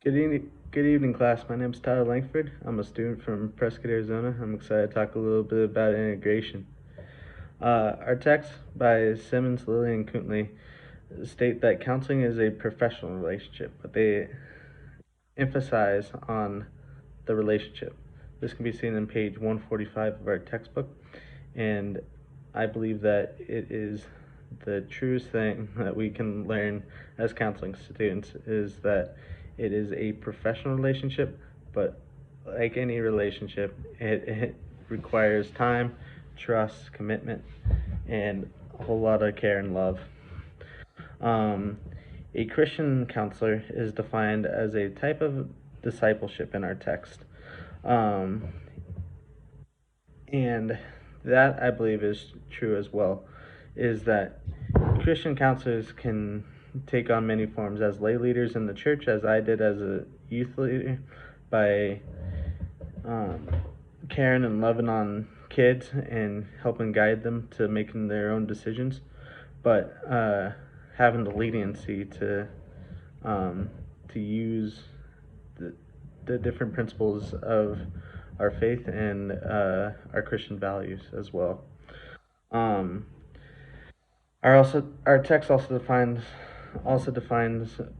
Good evening, class. My name is Tyler Langford. I'm a student from Prescott, Arizona. I'm excited to talk a little bit about integration. Our text by Simmons, Lilly, and Kuntley state that counseling is a professional relationship, but they emphasize on the relationship. This can be seen on page 145 of our textbook, and I believe that it is the truest thing that we can learn as counseling students is that it is a professional relationship, but like any relationship, it requires time, trust, commitment, and a whole lot of care and love. Um, a Christian counselor is defined as a type of discipleship in our text. Um, and that I believe is true as well, is that Christian counselors can take on many forms as lay leaders in the church, as I did as a youth leader, by um, caring and loving on kids and helping guide them to making their own decisions, but having the leniency to use the, the different principles of our faith and our Christian values as well. Um, our text also defines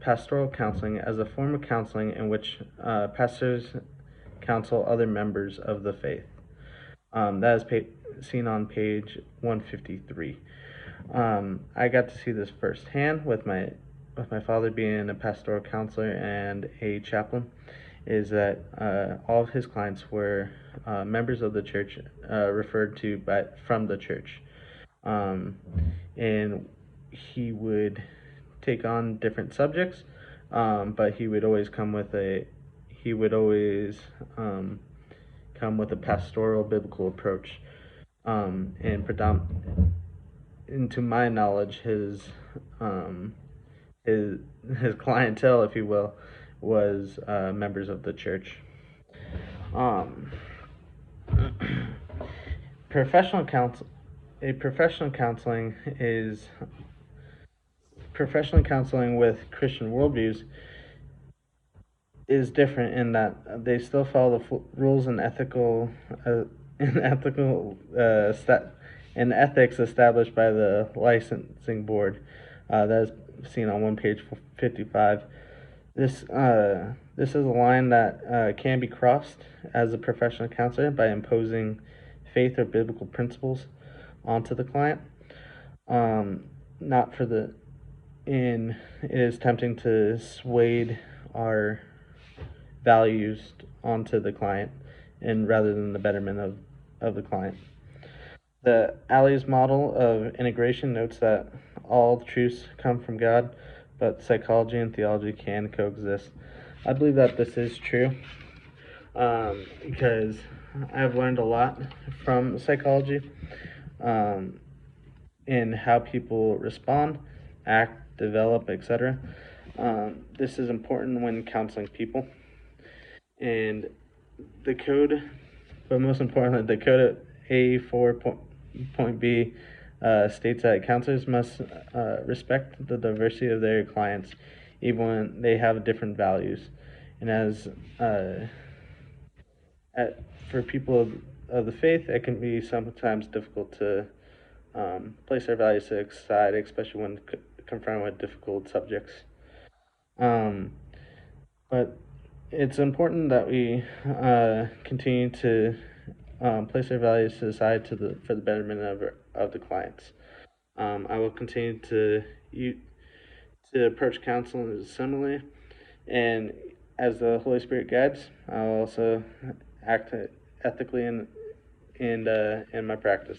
pastoral counseling as a form of counseling in which pastors counsel other members of the faith. That is seen on page 153. I got to see this firsthand with my father being a pastoral counselor and a chaplain. Is that all of his clients were members of the church, referred to from the church, um, and he would take on different subjects, but he would always come with a pastoral biblical approach, and to my knowledge, um, his his clientele, if you will, was members of the church. Um, professional counsel, a professional counseling with Christian worldviews is different in that they still follow the rules and ethical and ethics established by the licensing board. That is seen on one page 55. This is a line that can be crossed as a professional counselor by imposing faith or biblical principles onto the client. Not for the in It is tempting to sway our values onto the client and rather than the betterment of the client. The Alley's model of integration notes that all truths come from God, but psychology and theology can coexist. I believe that this is true, because I've learned a lot from psychology, um, in how people respond, act, develop, etc. This is important when counseling people. And the code, but most importantly, the code at A4.B states that counselors must respect the diversity of their clients, even when they have different values. And for people of the faith, it can be sometimes difficult to place their values to the side, especially when confronted with difficult subjects. Um, but it's important that we continue to place our values to the side for the betterment of the clients. I will continue to approach counseling similarly, and as the Holy Spirit guides, I'll also act ethically in my practice.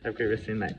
Have a great rest of your night.